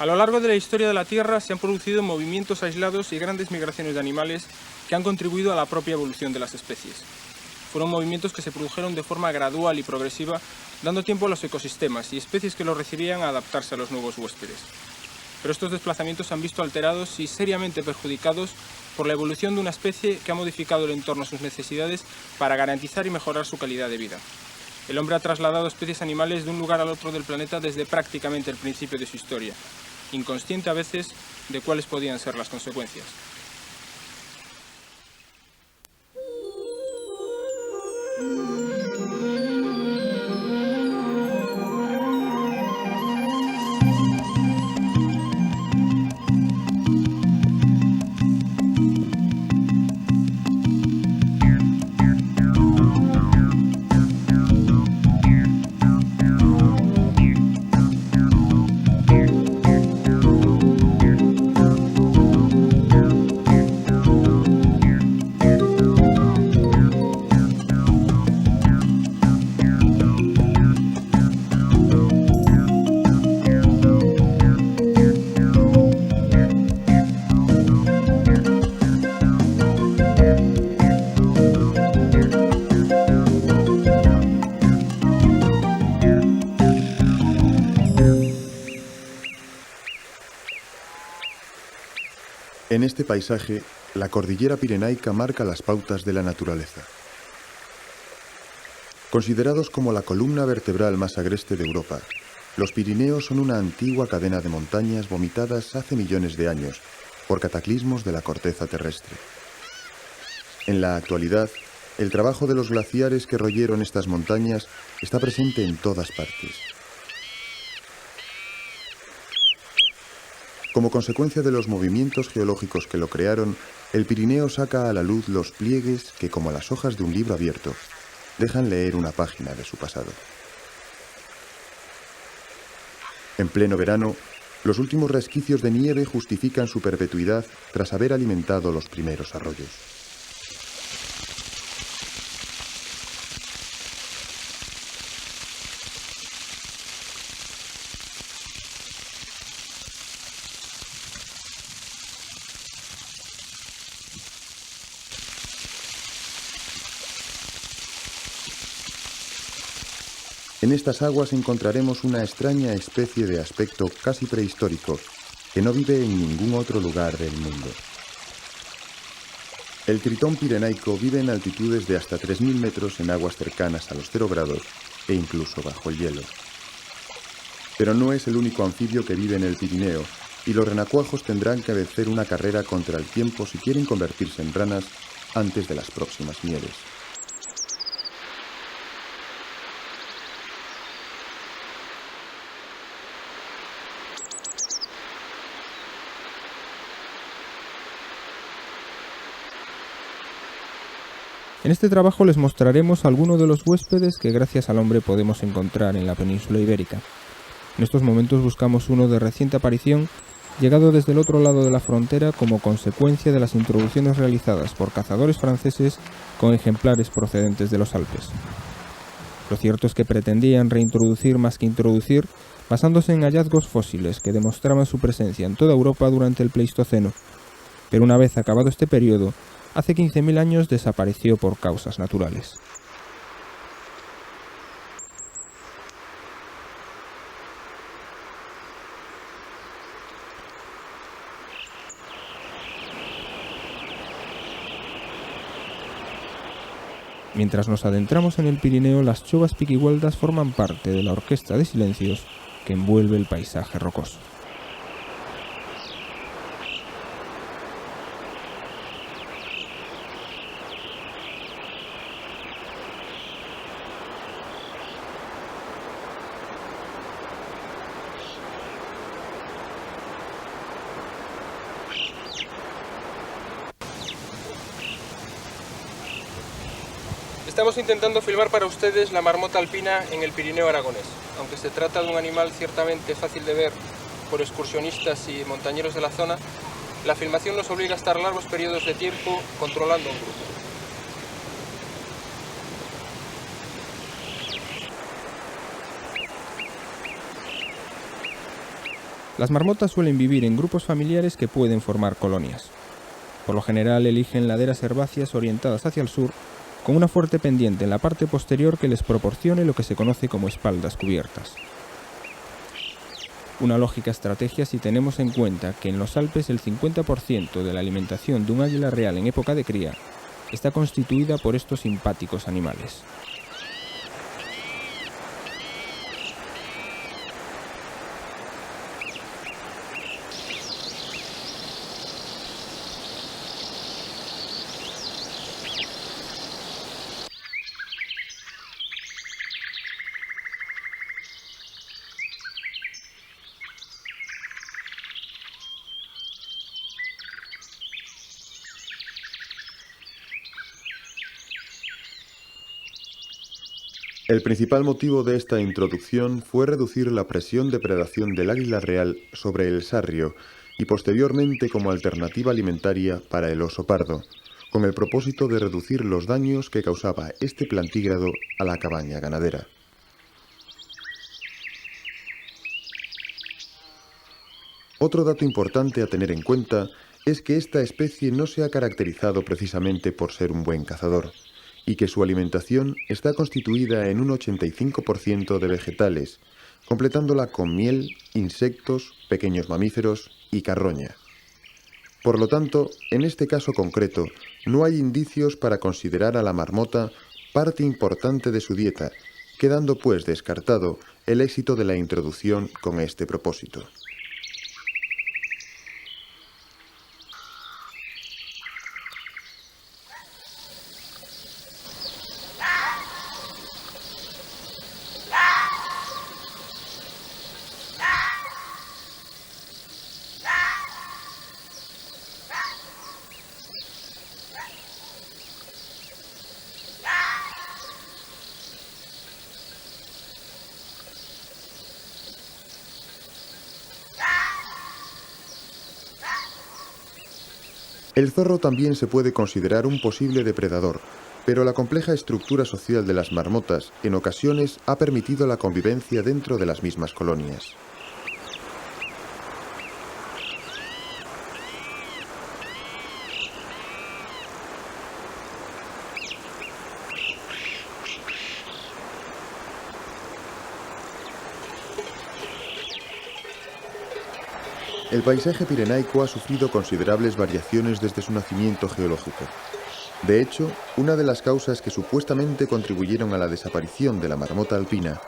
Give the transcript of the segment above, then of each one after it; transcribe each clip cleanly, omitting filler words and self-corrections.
A lo largo de la historia de la Tierra se han producido movimientos aislados y grandes migraciones de animales que han contribuido a la propia evolución de las especies. Fueron movimientos que se produjeron de forma gradual y progresiva, dando tiempo a los ecosistemas y especies que los recibían a adaptarse a los nuevos huéspedes. Pero estos desplazamientos se han visto alterados y seriamente perjudicados por la evolución de una especie que ha modificado el entorno a sus necesidades para garantizar y mejorar su calidad de vida. El hombre ha trasladado especies animales de un lugar al otro del planeta desde prácticamente el principio de su historia, inconsciente a veces de cuáles podían ser las consecuencias. En este paisaje, la cordillera pirenaica marca las pautas de la naturaleza. Considerados como la columna vertebral más agreste de Europa, los Pirineos son una antigua cadena de montañas vomitadas hace millones de años por cataclismos de la corteza terrestre. En la actualidad, el trabajo de los glaciares que royeron estas montañas está presente en todas partes. Como consecuencia de los movimientos geológicos que lo crearon, el Pirineo saca a la luz los pliegues que, como las hojas de un libro abierto, dejan leer una página de su pasado. En pleno verano, los últimos resquicios de nieve justifican su perpetuidad tras haber alimentado los primeros arroyos. En estas aguas encontraremos una extraña especie de aspecto casi prehistórico que no vive en ningún otro lugar del mundo. El tritón pirenaico vive en altitudes de hasta 3.000 metros en aguas cercanas a los 0 grados e incluso bajo el hielo. Pero no es el único anfibio que vive en el Pirineo y los renacuajos tendrán que vencer una carrera contra el tiempo si quieren convertirse en ranas antes de las próximas nieves. En este trabajo les mostraremos algunos de los huéspedes que gracias al hombre podemos encontrar en la península ibérica. En estos momentos buscamos uno de reciente aparición, llegado desde el otro lado de la frontera como consecuencia de las introducciones realizadas por cazadores franceses con ejemplares procedentes de los Alpes. Lo cierto es que pretendían reintroducir más que introducir, basándose en hallazgos fósiles que demostraban su presencia en toda Europa durante el Pleistoceno, pero una vez acabado este periodo, hace 15.000 años desapareció por causas naturales. Mientras nos adentramos en el Pirineo, las chovas piquihueldas forman parte de la orquesta de silencios que envuelve el paisaje rocoso. Estamos intentando filmar para ustedes la marmota alpina en el Pirineo aragonés. Aunque se trata de un animal ciertamente fácil de ver por excursionistas y montañeros de la zona, la filmación nos obliga a estar largos periodos de tiempo controlando un grupo. Las marmotas suelen vivir en grupos familiares que pueden formar colonias. Por lo general eligen laderas herbáceas orientadas hacia el sur, con una fuerte pendiente en la parte posterior que les proporcione lo que se conoce como espaldas cubiertas. Una lógica estrategia si tenemos en cuenta que en los Alpes el 50% de la alimentación de un águila real en época de cría está constituida por estos simpáticos animales. El principal motivo de esta introducción fue reducir la presión de predación del águila real sobre el sarrio y posteriormente como alternativa alimentaria para el oso pardo, con el propósito de reducir los daños que causaba este plantígrado a la cabaña ganadera. Otro dato importante a tener en cuenta es que esta especie no se ha caracterizado precisamente por ser un buen cazador, y que su alimentación está constituida en un 85% de vegetales, completándola con miel, insectos, pequeños mamíferos y carroña. Por lo tanto, en este caso concreto, no hay indicios para considerar a la marmota parte importante de su dieta, quedando pues descartado el éxito de la introducción con este propósito. El zorro también se puede considerar un posible depredador, pero la compleja estructura social de las marmotas en ocasiones ha permitido la convivencia dentro de las mismas colonias. El paisaje pirenaico ha sufrido considerables variaciones desde su nacimiento geológico. De hecho, una de las causas que supuestamente contribuyeron a la desaparición de la marmota alpina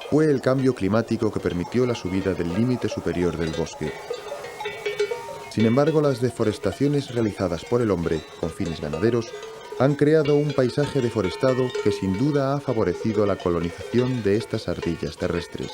fue el cambio climático que permitió la subida del límite superior del bosque. Sin embargo, las deforestaciones realizadas por el hombre con fines ganaderos han creado un paisaje deforestado que sin duda ha favorecido la colonización de estas ardillas terrestres.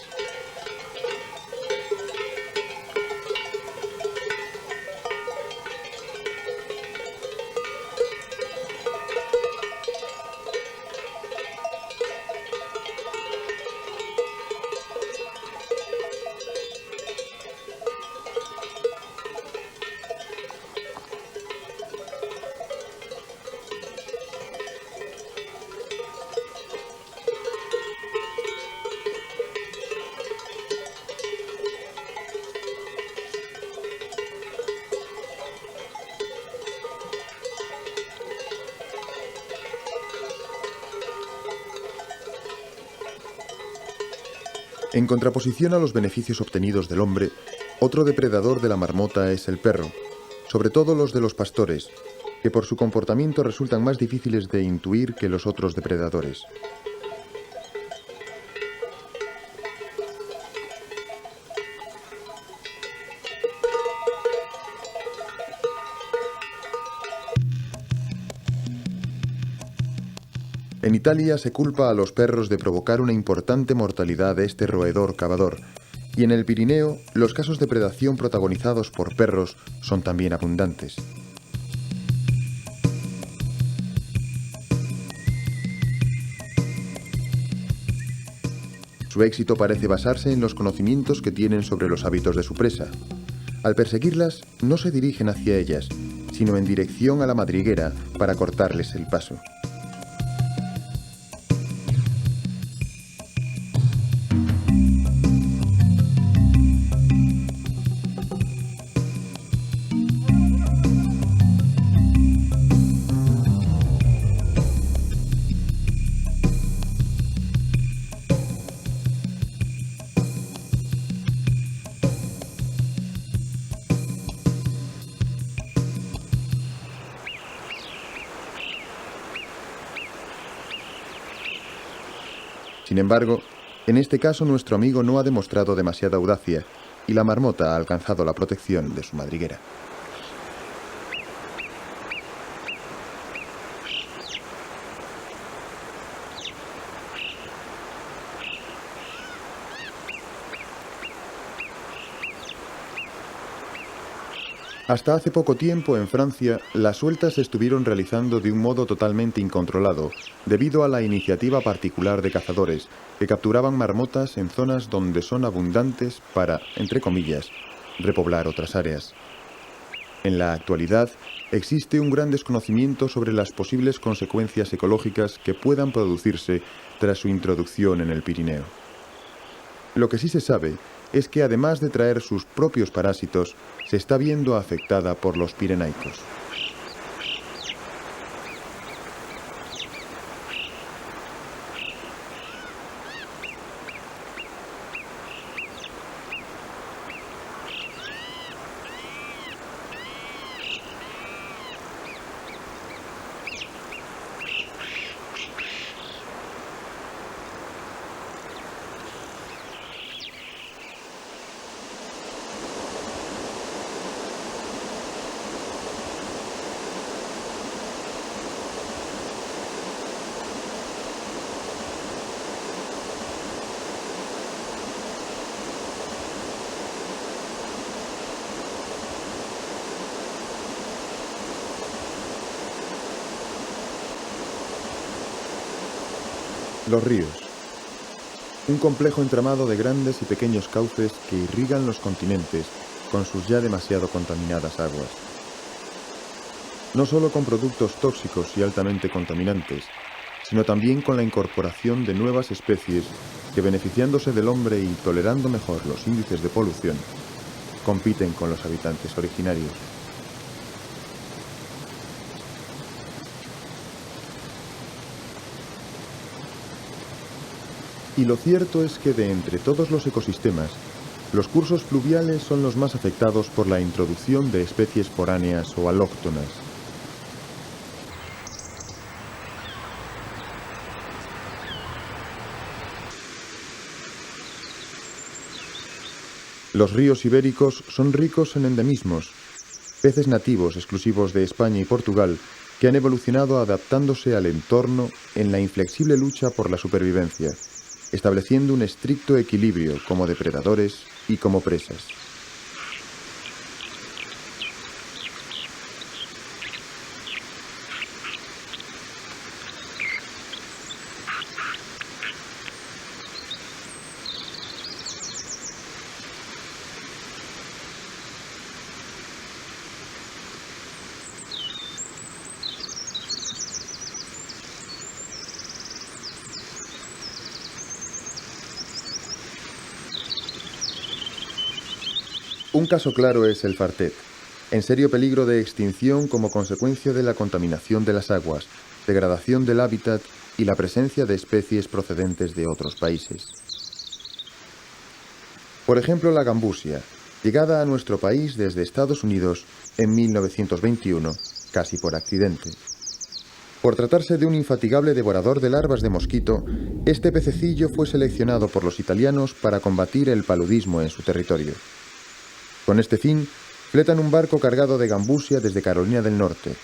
En contraposición a los beneficios obtenidos del hombre, otro depredador de la marmota es el perro, sobre todo los de los pastores, que por su comportamiento resultan más difíciles de intuir que los otros depredadores. En Italia se culpa a los perros de provocar una importante mortalidad de este roedor cavador, y en el Pirineo los casos de predación protagonizados por perros son también abundantes. Su éxito parece basarse en los conocimientos que tienen sobre los hábitos de su presa. Al perseguirlas, no se dirigen hacia ellas, sino en dirección a la madriguera para cortarles el paso. Sin embargo, en este caso nuestro amigo no ha demostrado demasiada audacia y la marmota ha alcanzado la protección de su madriguera. Hasta hace poco tiempo en Francia, las sueltas se estuvieron realizando de un modo totalmente incontrolado, debido a la iniciativa particular de cazadores, que capturaban marmotas en zonas donde son abundantes para, entre comillas, repoblar otras áreas. En la actualidad, existe un gran desconocimiento sobre las posibles consecuencias ecológicas que puedan producirse tras su introducción en el Pirineo. Lo que sí se sabe es que además de traer sus propios parásitos, se está viendo afectada por los pirenaicos. Los ríos. Un complejo entramado de grandes y pequeños cauces que irrigan los continentes con sus ya demasiado contaminadas aguas. No solo con productos tóxicos y altamente contaminantes, sino también con la incorporación de nuevas especies que, beneficiándose del hombre y tolerando mejor los índices de polución, compiten con los habitantes originarios. Y lo cierto es que de entre todos los ecosistemas, los cursos fluviales son los más afectados por la introducción de especies foráneas o alóctonas. Los ríos ibéricos son ricos en endemismos, peces nativos exclusivos de España y Portugal que han evolucionado adaptándose al entorno en la inflexible lucha por la supervivencia, estableciendo un estricto equilibrio como depredadores y como presas. Un caso claro es el fartet, en serio peligro de extinción como consecuencia de la contaminación de las aguas, degradación del hábitat y la presencia de especies procedentes de otros países. Por ejemplo, la gambusia, llegada a nuestro país desde Estados Unidos en 1921, casi por accidente. Por tratarse de un infatigable devorador de larvas de mosquito, este pececillo fue seleccionado por los italianos para combatir el paludismo en su territorio. Con este fin, fletan un barco cargado de gambusia desde Carolina del Norte,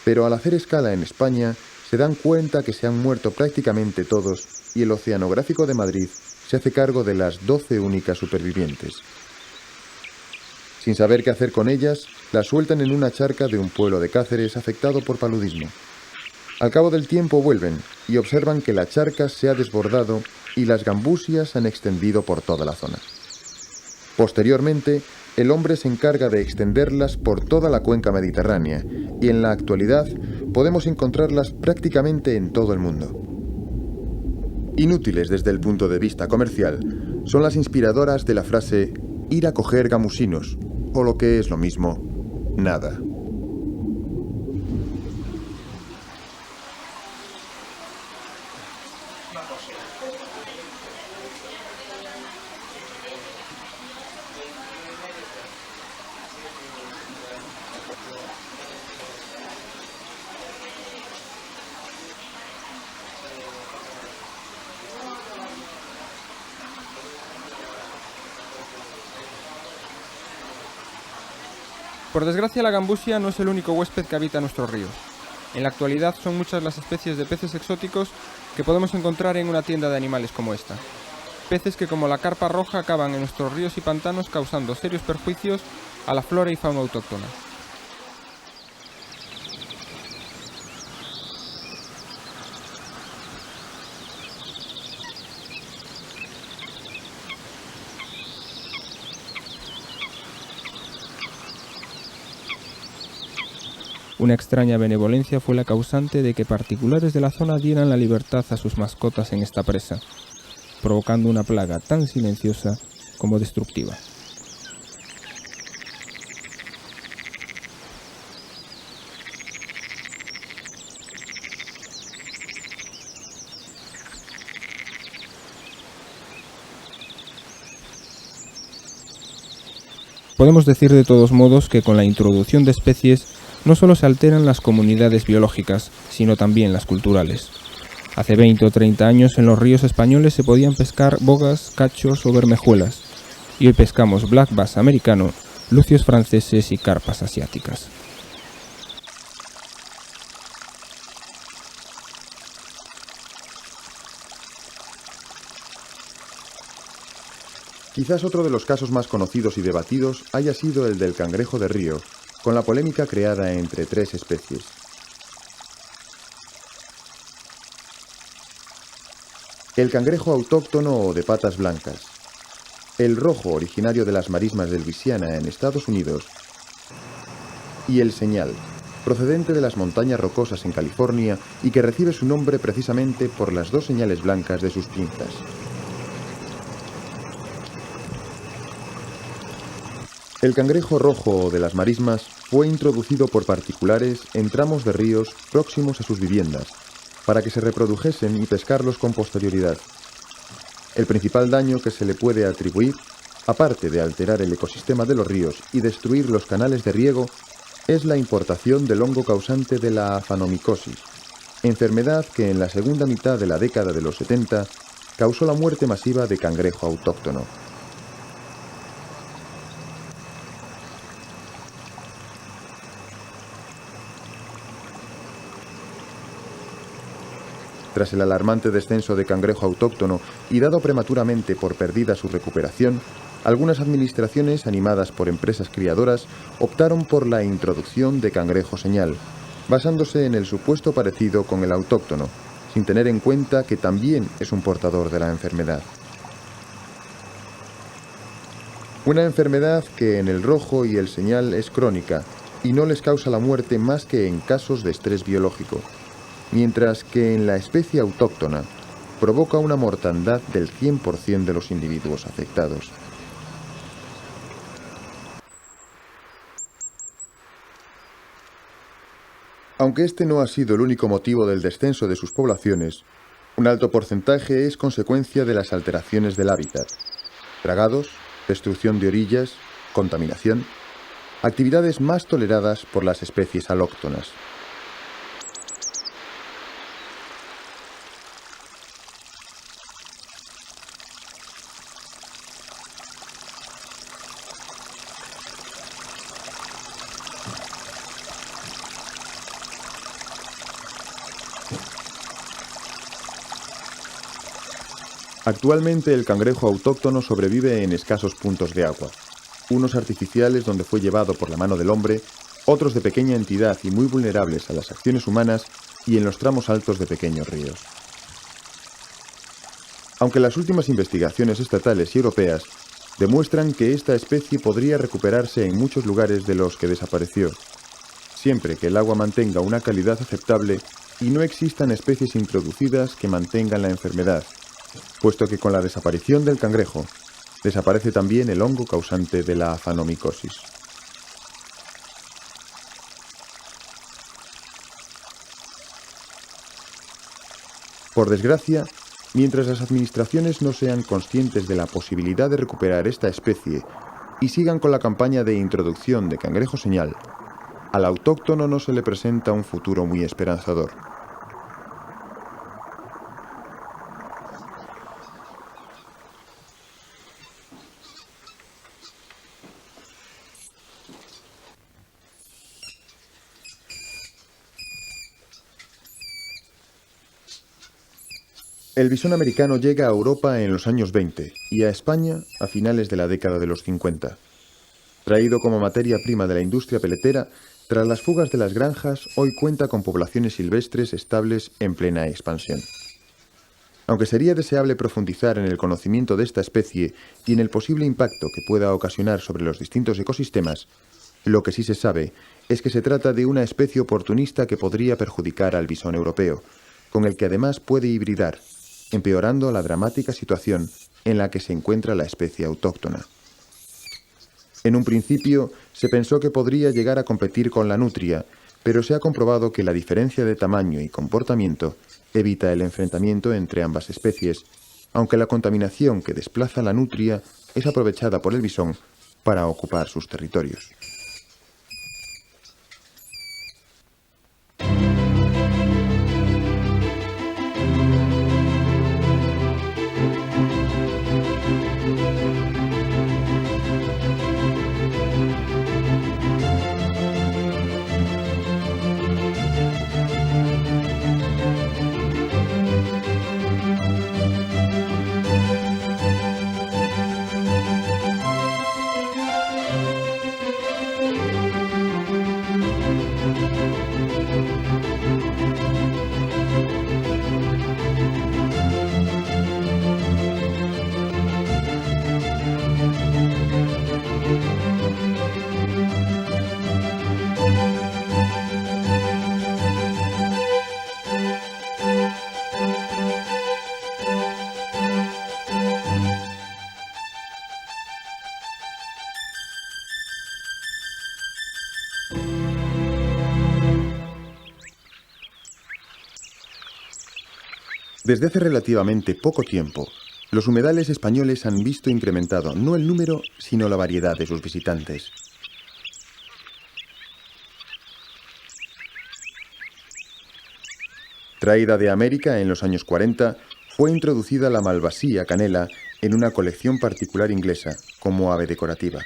pero al hacer escala en España, se dan cuenta que se han muerto prácticamente todos y el Oceanográfico de Madrid se hace cargo de las 12 únicas supervivientes. Sin saber qué hacer con ellas, las sueltan en una charca de un pueblo de Cáceres afectado por paludismo. Al cabo del tiempo vuelven y observan que la charca se ha desbordado y las gambusias se han extendido por toda la zona. Posteriormente, el hombre se encarga de extenderlas por toda la cuenca mediterránea y en la actualidad podemos encontrarlas prácticamente en todo el mundo. Inútiles desde el punto de vista comercial, son las inspiradoras de la frase ir a coger gamusinos, o lo que es lo mismo, nada. Por desgracia, la gambusia no es el único huésped que habita nuestros ríos. En la actualidad son muchas las especies de peces exóticos que podemos encontrar en una tienda de animales como esta. Peces que, como la carpa roja, acaban en nuestros ríos y pantanos causando serios perjuicios a la flora y fauna autóctona. Una extraña benevolencia fue la causante de que particulares de la zona dieran la libertad a sus mascotas en esta presa, provocando una plaga tan silenciosa como destructiva. Podemos decir de todos modos que con la introducción de especies no solo se alteran las comunidades biológicas, sino también las culturales. Hace 20 o 30 años en los ríos españoles se podían pescar bogas, cachos o bermejuelas, y hoy pescamos black bass americano, lucios franceses y carpas asiáticas. Quizás otro de los casos más conocidos y debatidos haya sido el del cangrejo de río, con la polémica creada entre tres especies. El cangrejo autóctono o de patas blancas, el rojo originario de las marismas de Luisiana en Estados Unidos y el señal, procedente de las montañas rocosas en California y que recibe su nombre precisamente por las dos señales blancas de sus pinzas. El cangrejo rojo de las marismas fue introducido por particulares en tramos de ríos próximos a sus viviendas, para que se reprodujesen y pescarlos con posterioridad. El principal daño que se le puede atribuir, aparte de alterar el ecosistema de los ríos y destruir los canales de riego, es la importación del hongo causante de la afanomicosis, enfermedad que en la segunda mitad de la década de los 70 causó la muerte masiva de cangrejo autóctono. Tras el alarmante descenso de cangrejo autóctono y dado prematuramente por perdida su recuperación, algunas administraciones, animadas por empresas criadoras, optaron por la introducción de cangrejo señal, basándose en el supuesto parecido con el autóctono, sin tener en cuenta que también es un portador de la enfermedad. Una enfermedad que en el rojo y el señal es crónica y no les causa la muerte más que en casos de estrés biológico, mientras que en la especie autóctona provoca una mortandad del 100% de los individuos afectados. Aunque este no ha sido el único motivo del descenso de sus poblaciones, un alto porcentaje es consecuencia de las alteraciones del hábitat: dragados, destrucción de orillas, contaminación, actividades más toleradas por las especies alóctonas. Actualmente el cangrejo autóctono sobrevive en escasos puntos de agua, unos artificiales donde fue llevado por la mano del hombre, otros de pequeña entidad y muy vulnerables a las acciones humanas y en los tramos altos de pequeños ríos. Aunque las últimas investigaciones estatales y europeas demuestran que esta especie podría recuperarse en muchos lugares de los que desapareció, siempre que el agua mantenga una calidad aceptable y no existan especies introducidas que mantengan la enfermedad, puesto que con la desaparición del cangrejo, desaparece también el hongo causante de la afanomicosis. Por desgracia, mientras las administraciones no sean conscientes de la posibilidad de recuperar esta especie y sigan con la campaña de introducción de cangrejo señal, al autóctono no se le presenta un futuro muy esperanzador. El bisón americano llega a Europa en los años 20 y a España a finales de la década de los 50. Traído como materia prima de la industria peletera, tras las fugas de las granjas, hoy cuenta con poblaciones silvestres estables en plena expansión. Aunque sería deseable profundizar en el conocimiento de esta especie y en el posible impacto que pueda ocasionar sobre los distintos ecosistemas, lo que sí se sabe es que se trata de una especie oportunista que podría perjudicar al bisón europeo, con el que además puede hibridar, empeorando la dramática situación en la que se encuentra la especie autóctona. En un principio se pensó que podría llegar a competir con la nutria, pero se ha comprobado que la diferencia de tamaño y comportamiento evita el enfrentamiento entre ambas especies, aunque la contaminación que desplaza la nutria es aprovechada por el bisón para ocupar sus territorios. Desde hace relativamente poco tiempo, los humedales españoles han visto incrementado no el número, sino la variedad de sus visitantes. Traída de América en los años 40, fue introducida la malvasía canela en una colección particular inglesa como ave decorativa.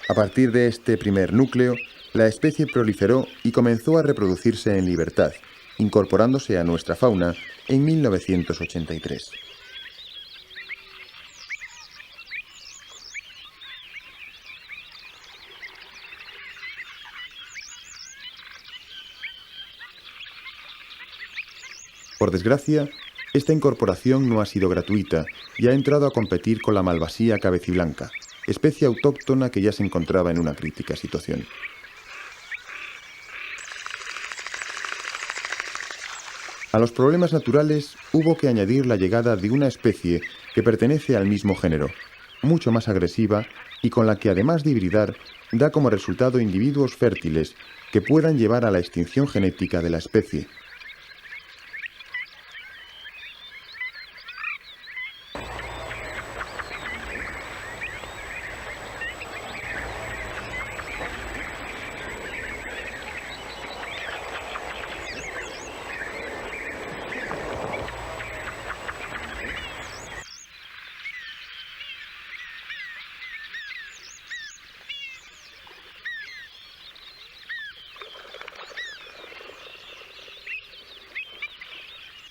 A partir de este primer núcleo, la especie proliferó y comenzó a reproducirse en libertad, incorporándose a nuestra fauna en 1983. Por desgracia, esta incorporación no ha sido gratuita y ha entrado a competir con la malvasía cabeciblanca, especie autóctona que ya se encontraba en una crítica situación. A los problemas naturales hubo que añadir la llegada de una especie que pertenece al mismo género, mucho más agresiva y con la que además de hibridar, da como resultado individuos fértiles que puedan llevar a la extinción genética de la especie.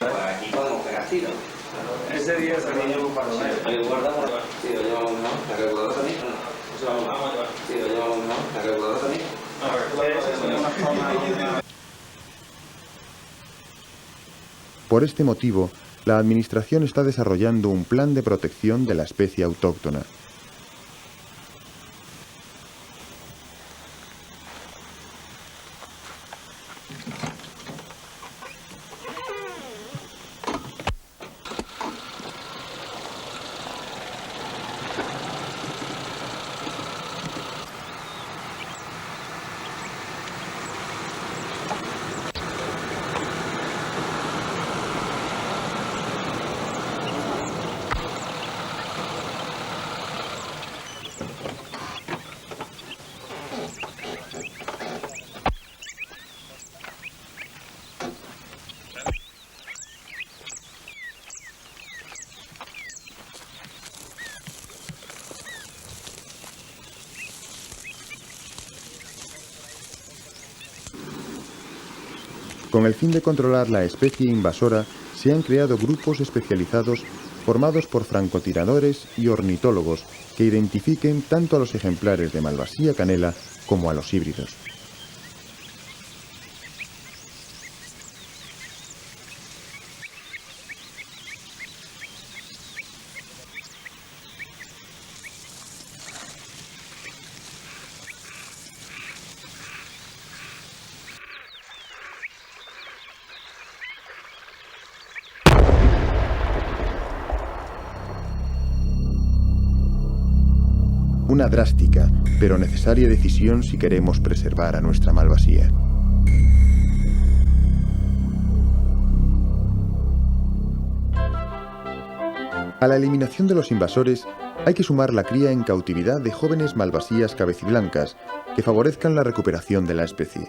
Aquí podemos pegar tiros. Ese día salimos para los Ahí guardamos. Sí, lo llevamos mejor. La calculadora también. Sí, lo llevamos mejor. La calculadora también. Por este motivo, la Administración está desarrollando un plan de protección de la especie autóctona. Con el fin de controlar la especie invasora, se han creado grupos especializados formados por francotiradores y ornitólogos que identifiquen tanto a los ejemplares de malvasía canela como a los híbridos. Una drástica, pero necesaria decisión si queremos preservar a nuestra malvasía. A la eliminación de los invasores hay que sumar la cría en cautividad de jóvenes malvasías cabeciblancas que favorezcan la recuperación de la especie.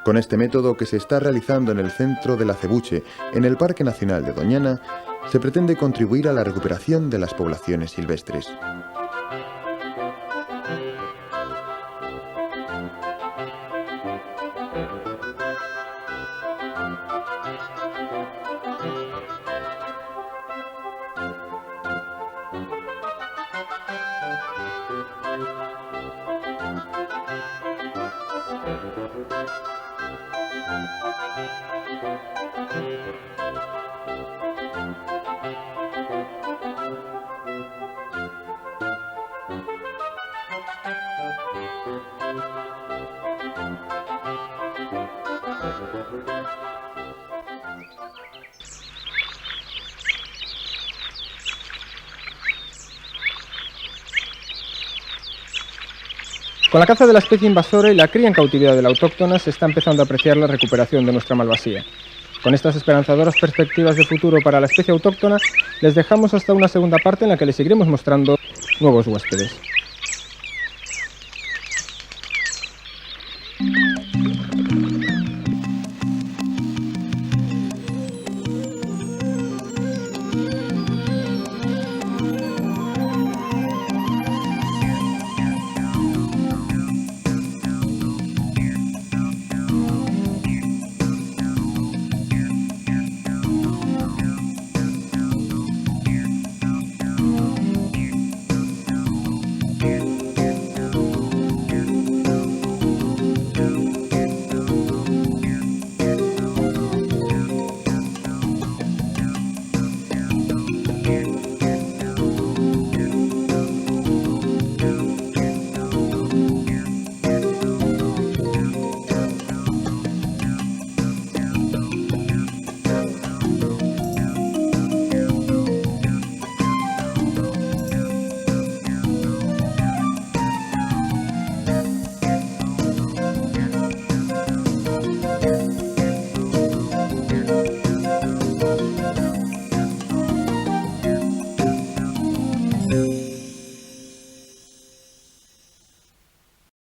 Con este método, que se está realizando en el centro del Acebuche, en el Parque Nacional de Doñana, se pretende contribuir a la recuperación de las poblaciones silvestres. Con la caza de la especie invasora y la cría en cautividad de la autóctona se está empezando a apreciar la recuperación de nuestra malvasía. Con estas esperanzadoras perspectivas de futuro para la especie autóctona, les dejamos hasta una segunda parte en la que les seguiremos mostrando nuevos huéspedes.